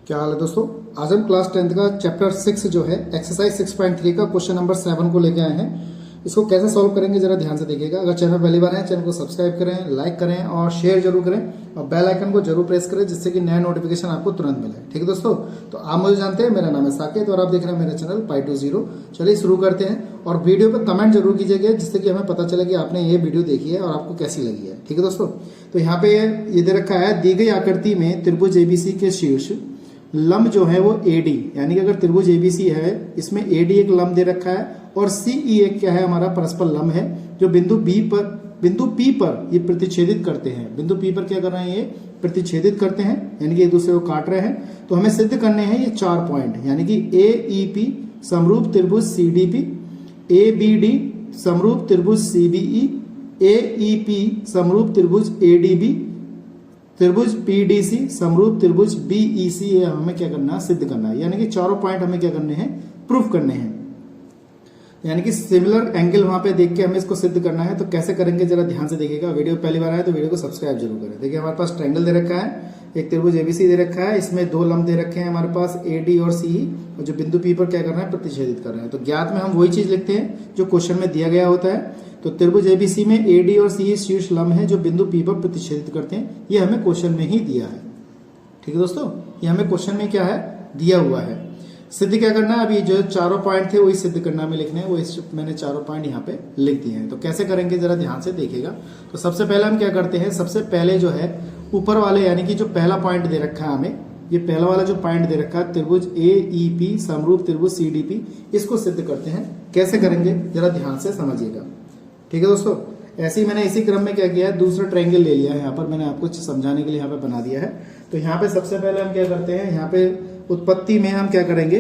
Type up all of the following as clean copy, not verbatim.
क्या हाल है दोस्तों। आज हम क्लास 10th का चैप्टर 6 जो है एक्सरसाइज 6.3 का क्वेश्चन नंबर 7 को लेके आए हैं। इसको कैसे सॉल्व करेंगे जरा ध्यान से देखिएगा। अगर चैनल पहली बार है चैनल को सब्सक्राइब करें, लाइक करें और शेयर जरूर करें और बेल आइकन को जरूर प्रेस करें जिससे कि नया नोटिफिकेशन आपको तुरंत मिले। ठीक है दोस्तों, तो आप मुझे जानते हैं, मेरा नाम है साकेत और आप देख रहे हैं मेरा चैनल Pi20। चलिए शुरू करते हैं और वीडियो पर कमेंट जरूर कीजिएगा जिससे कि हमें पता चले कि आपने ये वीडियो देखी है और आपको कैसी लगी है। ठीक है दोस्तों, तो यहाँ पे ये दे रखा है, दी गई आकृति में त्रिभुज एबीसी के शीर्ष लंब जो है वो AD, यानी कि अगर त्रिभुज ABC है इसमें AD एक लंब दे रखा है और CE एक क्या है हमारा परस्पर लंब है जो बिंदु P पर ये प्रतिच्छेदित करते हैं। बिंदु P पर क्या कर रहे हैं, ये प्रतिच्छेदित करते हैं यानी कि एक दूसरे को काट रहे हैं। तो हमें सिद्ध करने हैं ये 4 पॉइंट, यानी कि AEP समरूप त्रिभुज CDP, ABD समरूप त्रिभुज CBE, AEP समरूप त्रिभुज ADB, त्रिभुज PDC समरूप त्रिभुज BEC। ये हमें क्या करना है, सिद्ध करना है। यानी कि चारों पॉइंट हमें क्या करने हैं, प्रूफ करने हैं। यानी कि सिमिलर एंगल वहां पे देख के हमें इसको सिद्ध करना है। तो कैसे करेंगे जरा ध्यान से देखिएगा। वीडियो पहली बार आए तो वीडियो को सब्सक्राइब जरूर करें। देखिए हमारे पास ट्रायंगल दे रखा है, एक त्रिभुज ABC दे रखा है, इसमें 2 लंब दे रखे हैं हमारे पास AD और CE, और जो बिंदु P पर क्या कर रहे हैं, प्रतिच्छेदित कर रहे हैं। तो ज्ञात में हम वही चीज लिखते हैं जो क्वेश्चन में दिया गया होता है। तो त्रिभुज ABC में AD और CE शीर्ष लंब है जो बिंदु P पर प्रतिच्छेदित करते हैं। ये हमें क्वेश्चन में ही दिया है। ठीक है दोस्तों, ये हमें क्वेश्चन में क्या है, दिया हुआ है। सिद्ध क्या करना है, अभी जो चारों पॉइंट थे वही सिद्ध करना में लिखने हैं, वो मैंने चारों पॉइंट यहाँ पे लिख दिए हैं। तो कैसे करेंगे जरा ध्यान से देखिएगा। तो सबसे पहले हम क्या करते हैं, सबसे पहले जो है ऊपर वाले यानी कि जो पहला पॉइंट दे रखा है हमें, ये पहला वाला जो पॉइंट दे रखा है त्रिभुज AEP समरूप त्रिभुज CDP, इसको सिद्ध करते हैं। कैसे करेंगे जरा ध्यान से समझिएगा। ठीक है दोस्तों, ऐसे ही मैंने इसी क्रम में क्या किया है, दूसरा ट्रायंगल ले लिया है। यहाँ पर मैंने आपको समझाने के लिए यहाँ पे बना दिया है। तो यहाँ पे सबसे पहले हम क्या करते हैं, यहाँ पे उत्पत्ति में हम क्या करेंगे,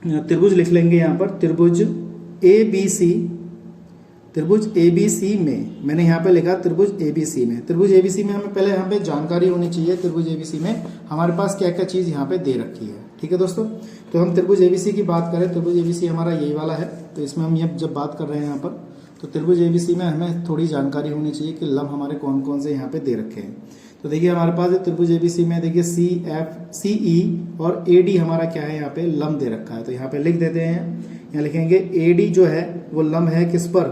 त्रिभुज लिख लेंगे। यहाँ पर त्रिभुज ABC, त्रिभुज ABC में मैंने यहाँ पे लिखा त्रिभुज ABC में। त्रिभुज ABC में हमें पहले यहाँ पे जानकारी होनी चाहिए, त्रिभुज ABC में हमारे पास क्या क्या चीज यहाँ पे दे रखी है। ठीक है दोस्तों, तो हम त्रिभुज ABC की बात करें, त्रिभुज ABC हमारा यही वाला है। तो इसमें हम ये जब बात कर रहे हैं यहाँ पर, तो त्रिभुज ABC में हमें थोड़ी जानकारी होनी चाहिए कि लंब हमारे कौन कौन से यहाँ पे दे रखे हैं। तो देखिए हमारे पास त्रिभुज ABC में देखिए CE और AD हमारा क्या है, यहाँ पे लंब दे रखा है। तो यहाँ पे लिख देते हैं, यहाँ लिखेंगे AD जो है वो लंब है किस पर,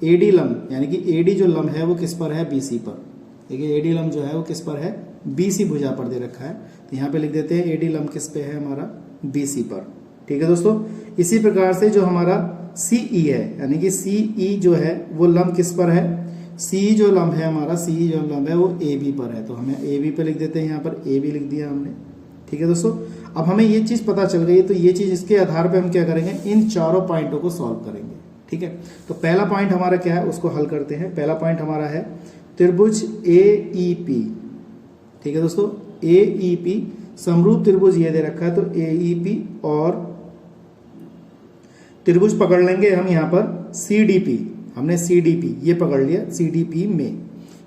AD लंब, यानी कि AD जो लंब है वो किस पर है, BC पर। देखिए AD लंब जो है वो किस पर है, BC भुजा पर दे रखा है। तो यहाँ पे लिख देते हैं AD लंब किस पे है हमारा, BC पर। ठीक है दोस्तों, इसी प्रकार से जो हमारा CE है, यानी कि CE जो है वो लंब किस पर है, CE जो लंब है हमारा, CE जो लंब है वो AB पर है। तो हमें AB पे लिख देते हैं, यहाँ पर AB लिख दिया हमने। ठीक है दोस्तों, अब हमें ये चीज पता चल गई है, तो ये चीज इसके आधार पे हम क्या करेंगे, इन चारों पॉइंटों को सॉल्व करेंगे। ठीक है, तो पहला पॉइंट हमारा क्या है, उसको हल करते हैं। पहला पॉइंट हमारा है त्रिभुज AEP। ठीक है दोस्तों, AEP समरूप त्रिभुज ये दे रखा है। तो AEP और त्रिभुज पकड़ लेंगे हम यहाँ पर CDP, हमने CDP ये पकड़ लिया CDP में,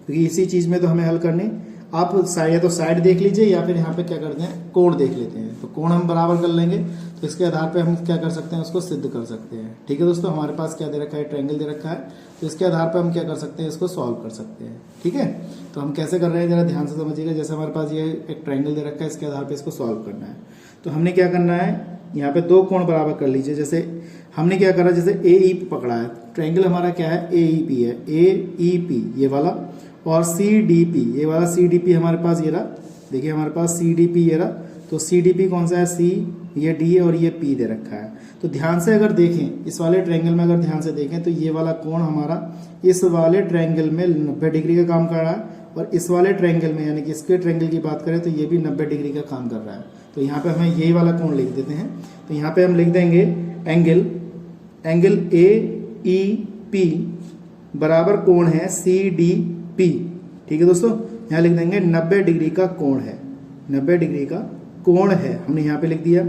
क्योंकि इसी चीज में तो हमें हल करने। आप या तो साइड देख लीजिए या फिर यहाँ पे क्या करते हैं, कोण देख लेते हैं। तो कोण हम बराबर कर लेंगे, तो इसके आधार पे हम क्या कर सकते हैं, उसको सिद्ध कर सकते हैं। ठीक है दोस्तों, हमारे पास क्या दे रखा है, ट्रायंगल दे रखा है। तो इसके आधार पे हम क्या कर सकते हैं, इसको सॉल्व कर सकते हैं। ठीक है, तो हम कैसे कर रहे हैं जरा ध्यान से समझिएगा। जैसे हमारे पास ये एक ट्रायंगल दे रखा है, इसके आधार पे इसको सॉल्व करना है। तो हमने क्या करना है, यहाँ पे 2 कोण बराबर कर लीजिए। जैसे हमने क्या करा, जैसे AEP पकड़ा है, ट्रायंगल हमारा क्या है, AEP है, AEP ये वाला, और CDP ये वाला, CDP हमारे पास ये रहा। देखिए हमारे पास CDP ये रहा। तो CDP कौन सा है, C, ये D है और ये P दे रखा है। तो ध्यान से अगर देखें, इस वाले ट्रायंगल में अगर ध्यान से देखें तो ये वाला कोण हमारा इस वाले ट्रायंगल में 90 डिग्री का काम कर रहा है, और इस वाले ट्रायंगल में यानी कि इसके ट्रायंगल की बात करें तो ये भी 90 डिग्री का काम कर रहा है। तो यहाँ पे हमें यही वाला कोण लिख देते हैं। तो यहाँ पे हम लिख देंगे एंगल AEP बराबर कोण है CDP। ठीक है दोस्तों, यहाँ लिख देंगे 90 डिग्री का कोण है, 90 डिग्री का कोण है, हमने यहाँ पे लिख दिया।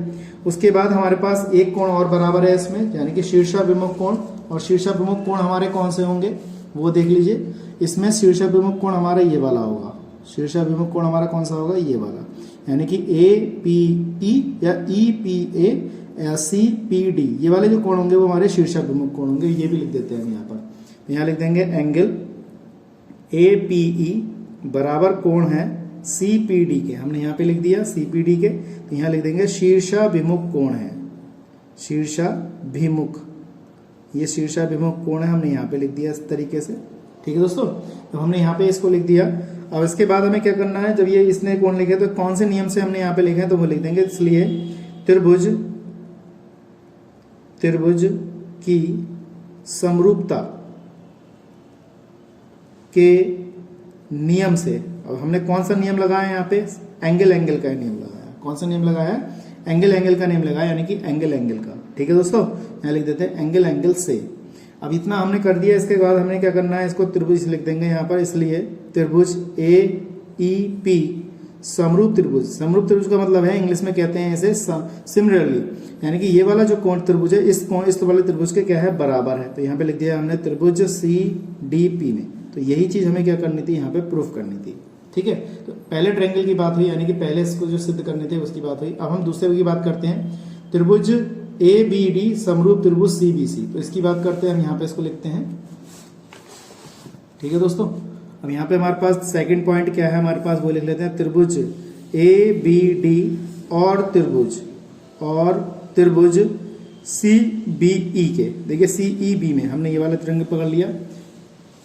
उसके बाद हमारे पास एक कोण और बराबर है इसमें, यानी कि शीर्षाभिमुख कोण। और शीर्षाभिमुख कोण हमारे कौन से होंगे वो देख लीजिए। इसमें शीर्षाभिमुख कोण हमारा ये वाला होगा, शीर्षाभिमुख कोण हमारा कौन सा होगा, ये वाला, यानी कि APE या EPA या CPD ये वाले जो कोण होंगे वो हमारे शीर्षाभिमुख कोण होंगे। ये भी लिख देते हैं हम यहाँ पर। यहाँ लिख देंगे एंगल APE बराबर कोण है CPD के, हमने यहाँ पे लिख दिया CPD के, तो यहाँ लिख देंगे शीर्षाभिमुख कोण है, शीर्षाभिमुख, ये शीर्षाभिमुख कोण है, हमने यहाँ पे लिख दिया इस तरीके से। ठीक है दोस्तों, तो हमने यहाँ पे इसको लिख दिया। अब इसके बाद हमें क्या करना है, जब ये इसने कोण लिखे तो कौन से नियम से हमने यहाँ पे लिखे हैं तो वो लिख देंगे। इसलिए त्रिभुज की समरूपता के नियम से, अब हमने कौन सा नियम लगाया यहाँ पे, एंगल का नियम लगाया। कौन सा नियम लगाया है, एंगल का नियम लगाया, यानी कि एंगल का। ठीक है दोस्तों, यहाँ लिख देते हैं एंगल से। अब इतना हमने कर दिया, इसके बाद हमने क्या करना है, इसको त्रिभुज लिख देंगे यहाँ पर। इसलिए त्रिभुज AEP समरूप त्रिभुज, समरूप त्रिभुज का मतलब है इंग्लिश में कहते हैं इसे सिमिलरली, यानी कि ये वाला जो कोण त्रिभुज है इस वाले त्रिभुज के क्या है, बराबर है। तो यहाँ पे लिख दिया हमने त्रिभुज CDP में। तो यही चीज हमें क्या करनी थी, यहाँ पे प्रूफ करनी थी। ठीक है, तो पहले ट्रायंगल की बात हुई, यानी कि पहले इसको जो सिद्ध करने थे उसकी बात हुई। अब हम दूसरे की बात करते हैं, त्रिभुज ABD समरूप त्रिभुज CBC। तो इसकी बात करते हैं हम, यहाँ पे इसको लिखते हैं। ठीक है दोस्तों, अब यहाँ पे हमारे पास सेकंड पॉइंट क्या है हमारे पास, वो लिख लेते हैं त्रिभुज ABD और त्रिभुज CBE के। देखिए CEB में हमने ये वाला ट्रायंगल पकड़ लिया।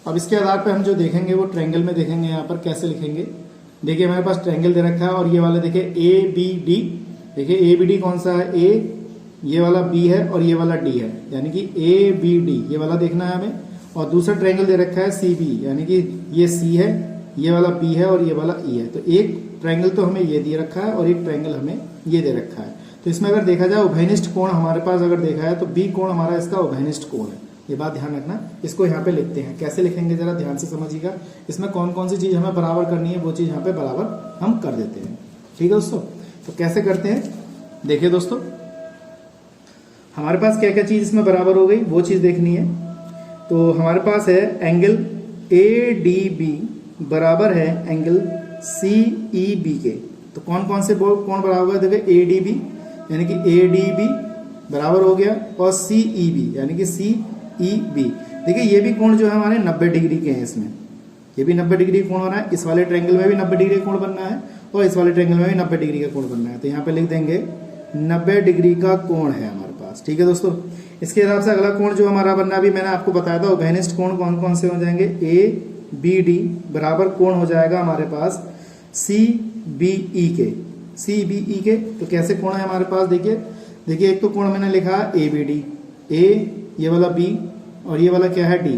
अब इसके आधार पे हम जो देखेंगे वो ट्रायंगल में देखेंगे, यहाँ पर कैसे लिखेंगे। देखिए हमारे पास ट्रायंगल दे रखा है और ये वाला देखिए ABD, देखिए ABD कौन सा है, A, ये वाला B है और ये वाला D है, यानी कि ABD ये वाला देखना है हमें। और दूसरा ट्रायंगल दे रखा है CB, यानी कि ये C है, ये वाला B है और ये वाला E है। तो एक ट्रायंगल तो हमें ये दे रखा है और एक ट्रायंगल हमें ये दे रखा है। तो इसमें अगर देखा जाए उभयनिष्ठ कोण हमारे पास अगर देखा है तो B कोण हमारा इसका उभयनिष्ठ कोण है। ये बात ध्यान रखना। इसको यहाँ पे लिखते हैं, कैसे लिखेंगे जरा ध्यान से समझिएगा। इसमें कौन कौन सी चीज हमें बराबर करनी है वो चीज यहाँ पे बराबर हम कर देते हैं। ठीक है दोस्तों, तो कैसे करते हैं, देखिए दोस्तों हमारे पास क्या क्या चीज इसमें बराबर हो गई वो चीज देखनी है। तो हमारे पास है एंगल ADB बराबर है एंगल CEB के। तो कौन कौन से कोण बराबर है, देखिए ADB यानी कि ADB बराबर हो गया और CEB यानी कि CEB। देखिए ये भी कोण जो है हमारे 90 डिग्री के हैं, इसमें ये भी 90 डिग्री कोण हो रहा है। इस वाले ट्रायंगल में भी 90 डिग्री कोण बनना है और इस वाले ट्रायंगल में भी 90 डिग्री का कोण बनना है। तो यहाँ पे लिख देंगे 90 डिग्री का कोण है हमारे पास। ठीक है दोस्तों, इसके हिसाब से अगला कोण जो हमारा बनना अभी मैंने आपको बताया था उभयनिष्ठ कोण कौन कौन से हो जाएंगे, ABD बराबर कोण हो जाएगा हमारे पास CBE के। तो कैसे कोण है हमारे पास, देखिए एक तो कोण मैंने लिखा है ABD, A ये वाला B और ये वाला क्या है D,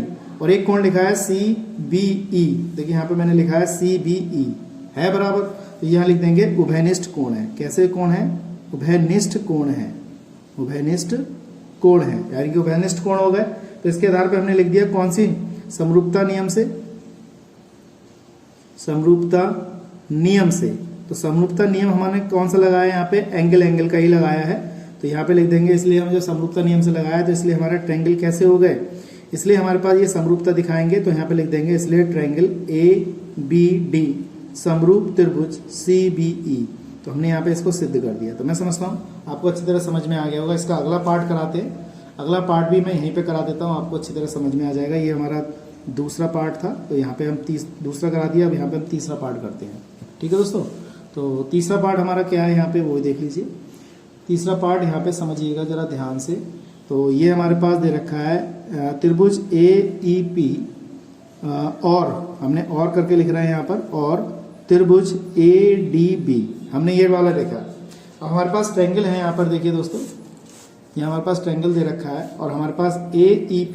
और एक कोण लिखा है CBE। देखिए यहाँ पे मैंने लिखा है CBE है बराबर। तो यहाँ लिख देंगे उभयनिष्ठ कोण है। कैसे कोण है, उभयनिष्ठ कोण है, उभयनिष्ठ कोण है, यानी कि उभयनिष्ठ कोण हो गए। तो इसके आधार पे हमने लिख दिया कौन सी, समरूपता नियम से, समरूपता नियम से। तो समरूपता नियम हमने कौन सा लगाया है यहाँ पे, एंगल का ही लगाया है। तो यहाँ पे लिख देंगे, इसलिए हम जो समरूपता नियम से लगाया तो इसलिए हमारा ट्रायंगल कैसे हो गए, इसलिए हमारे पास ये समरूपता दिखाएंगे। तो यहाँ पे लिख देंगे इसलिए ट्रायंगल ABD समरूप त्रिभुज CBE। तो हमने यहाँ पे इसको सिद्ध कर दिया। तो मैं समझता हूँ आपको अच्छी तरह समझ में आ गया होगा। इसका अगला पार्ट कराते हैं, अगला पार्ट भी मैं यहीं पे करा देता हूँ, आपको अच्छी तरह समझ में आ जाएगा। ये हमारा दूसरा पार्ट था, तो यहाँ पे हम दूसरा करा दिया। अब यहाँ पे हम तीसरा पार्ट करते हैं। ठीक है दोस्तों, तो तीसरा पार्ट हमारा क्या है यहाँ पे वो देख लीजिए। तीसरा पार्ट यहाँ पे समझिएगा जरा ध्यान से। तो ये हमारे पास दे रखा है त्रिभुज AEP और हमने और करके लिख रहे हैं यहाँ पर, और त्रिभुज ADB हमने ये वाला देखा। अब हमारे पास ट्रायंगल है यहाँ पर, देखिए दोस्तों यहाँ हमारे पास ट्रायंगल दे रखा है और हमारे पास AEP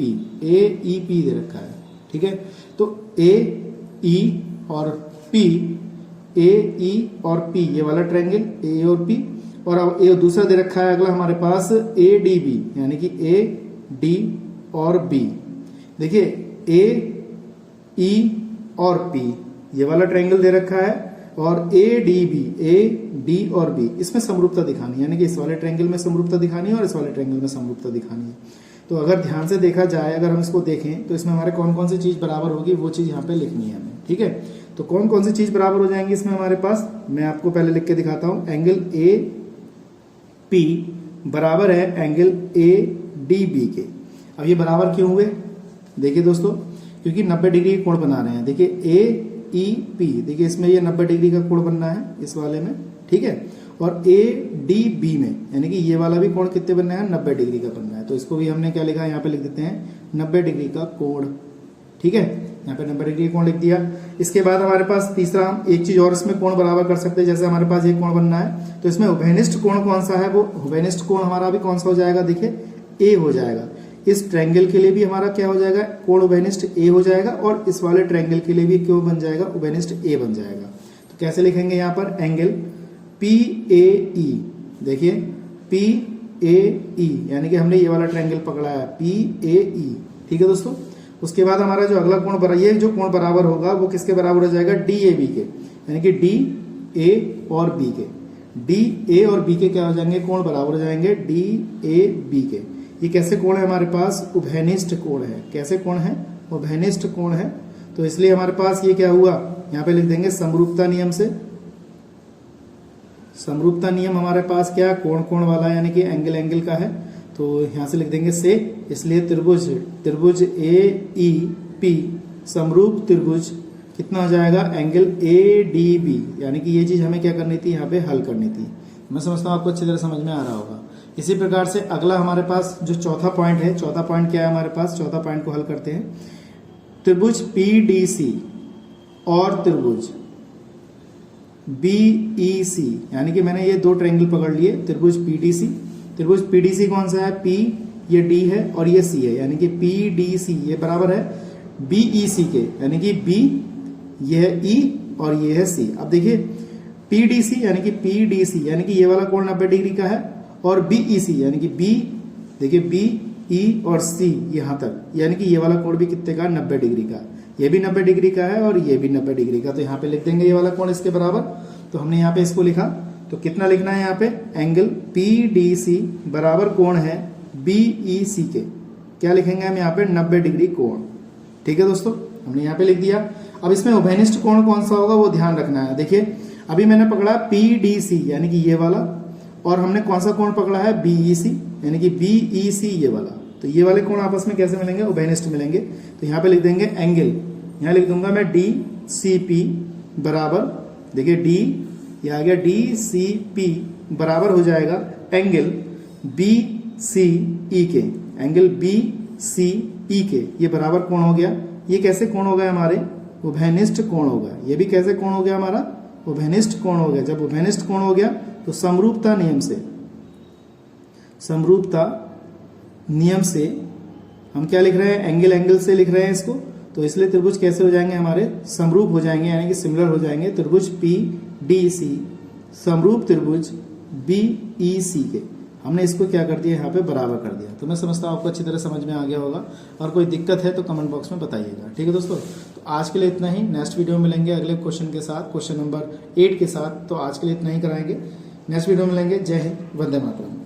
दे रखा है। ठीक है, तो AE और P, AE और P ये वाला ट्रायंगल A और P, और अब ये दूसरा दे रखा है अगला हमारे पास ADB यानी कि AD और B। देखिए AE और P ये वाला ट्रायंगल दे रखा है और ADB, AD और B इसमें समरूपता दिखानी है, यानी कि इस वाले ट्रायंगल में समरूपता दिखानी है और इस वाले ट्रायंगल में समरूपता दिखानी है। तो अगर ध्यान से देखा जाए, अगर हम इसको देखें तो इसमें हमारे कौन कौन सी चीज बराबर होगी वो चीज यहाँ पे लिखनी है हमें। ठीक है, तो कौन कौन सी चीज बराबर हो जाएंगी इसमें हमारे पास, मैं आपको पहले लिख के दिखाता हूँ। एंगल AP बराबर है एंगल ADB के। अब ये बराबर क्यों हुए, देखिए दोस्तों, क्योंकि 90 डिग्री कोण बना रहे हैं। देखिए AEP, देखिए इसमें ये 90 डिग्री का कोण बनना है इस वाले में, ठीक है। और ADB में यानी कि ये वाला भी कोण कितने बनना है, 90 डिग्री का बनना है। तो इसको भी हमने क्या लिखा है, यहाँ पे लिख देते हैं 90 डिग्री का कोण, ठीक है। यहाँ पे 90 डिग्री कोण लिख दिया। इसके बाद हमारे पास तीसरा हम एक चीज और इसमें कोण बराबर कर सकते हैं। जैसे हमारे पास एक कोण बनना है तो इसमें उभयनिष्ठ कोण कौन सा है, वो उभयनिष्ठ कोण हमारा भी कौन सा हो जाएगा, देखिए ए हो जाएगा। इस ट्रायंगल के लिए भी हमारा क्या हो जाएगा, कोण उभयनिष्ठ ए हो जाएगा, और इस वाले ट्रायंगल के लिए भी क्यों बन जाएगा, उभयनिष्ठ ए बन जाएगा। तो कैसे लिखेंगे यहाँ पर, एंगल PAE, देखिए PAE यानी कि हमने ये वाला ट्रायंगल पकड़ा है PAE, ठीक है दोस्तों। उसके बाद हमारा जो अगला कोण बराबर, ये जो कोण बराबर होगा वो किसके बराबर हो जाएगा, DAB के, यानी कि DA और B के, DA और B के क्या हो जाएंगे, कोण बराबर हो जाएंगे DAB के। ये कैसे कोण है हमारे पास, उभयनिष्ठ कोण है। कैसे कोण है, उभयनिष्ठ कोण है। तो इसलिए हमारे पास ये क्या हुआ, यहाँ पे लिख देंगे समरूपता नियम से। समरूपता नियम हमारे पास क्या, कोण कोण वाला यानी कि एंगल एंगल का है, तो यहां से लिख देंगे से। इसलिए त्रिभुज AEP समरूप त्रिभुज कितना हो जाएगा, एंगल ADB, यानी कि ये चीज हमें क्या करनी थी, यहाँ पे हल करनी थी। मैं समझता हूँ आपको अच्छी तरह समझ में आ रहा होगा। इसी प्रकार से अगला हमारे पास जो चौथा पॉइंट है, चौथा पॉइंट क्या है हमारे पास, चौथा पॉइंट को हल करते हैं। त्रिभुज PDC और त्रिभुज BEC, यानी कि मैंने ये दो ट्रायंगल पकड़ लिए, त्रिभुज PDC कौन सा है, P ये D है और ये C है, यानी कि PDC ये बराबर है BEC के, यानी कि B ये है E और ये है C। अब देखिए PDC यानी कि PDC यानी कि ये वाला कोण 90 डिग्री का है, और BEC यानी कि B, देखिए B E और C यहां तक, यानी कि ये वाला कोण भी कितने का, 90 डिग्री का। ये भी 90 डिग्री का है और ये भी 90 डिग्री का। तो यहाँ पे लिख देंगे ये वाला कोण इसके बराबर। तो हमने यहाँ पे इसको लिखा, तो कितना लिखना है यहाँ पे, एंगल PDC बराबर कोण है BEC के, क्या लिखेंगे हम यहाँ पे, 90 डिग्री कोण, ठीक है दोस्तों। हमने यहाँ पे लिख दिया। अब इसमें उभयनिष्ठ कोण कौन सा होगा वो ध्यान रखना है। देखिए अभी मैंने पकड़ा PDC यानी कि ये वाला, और हमने कौन सा कोण पकड़ा है, BEC यानी कि BEC ये वाला। तो ये वाले कोण आपस में कैसे मिलेंगे, उभयनिष्ठ मिलेंगे। तो यहाँ पे लिख देंगे एंगल, यहाँ लिख दूंगा मैं DCP बराबर, देखिए D ये आ गया DCP बराबर हो जाएगा एंगल BCE के, एंगल BCE के, ये बराबर कोण हो गया। ये कैसे कोण हो गया हमारे, उभयनिष्ठ कोण हो गया। ये भी कैसे कोण हो गया हमारा, उभयनिष्ठ कोण हो गया। जब उभयनिष्ठ कोण हो गया तो समरूपता नियम से, समरूपता नियम से हम क्या लिख रहे हैं, एंगल एंगल से लिख रहे हैं इसको। तो इसलिए त्रिभुज कैसे हो जाएंगे हमारे, समरूप हो जाएंगे, यानी कि सिमिलर हो जाएंगे। त्रिभुज PDC समरूप त्रिभुज BEC के, हमने इसको क्या कर दिया, यहाँ पे बराबर कर दिया। तो मैं समझता हूँ आपको अच्छी तरह समझ में आ गया होगा, और कोई दिक्कत है तो कमेंट बॉक्स में बताइएगा, ठीक है दोस्तों। तो आज के लिए इतना ही, नेक्स्ट वीडियो में मिलेंगे अगले क्वेश्चन के साथ, क्वेश्चन नंबर 8 के साथ। तो आज के लिए इतना ही कराएंगे, नेक्स्ट वीडियो में मिलेंगे। जय हिंद, वंदे मातरम।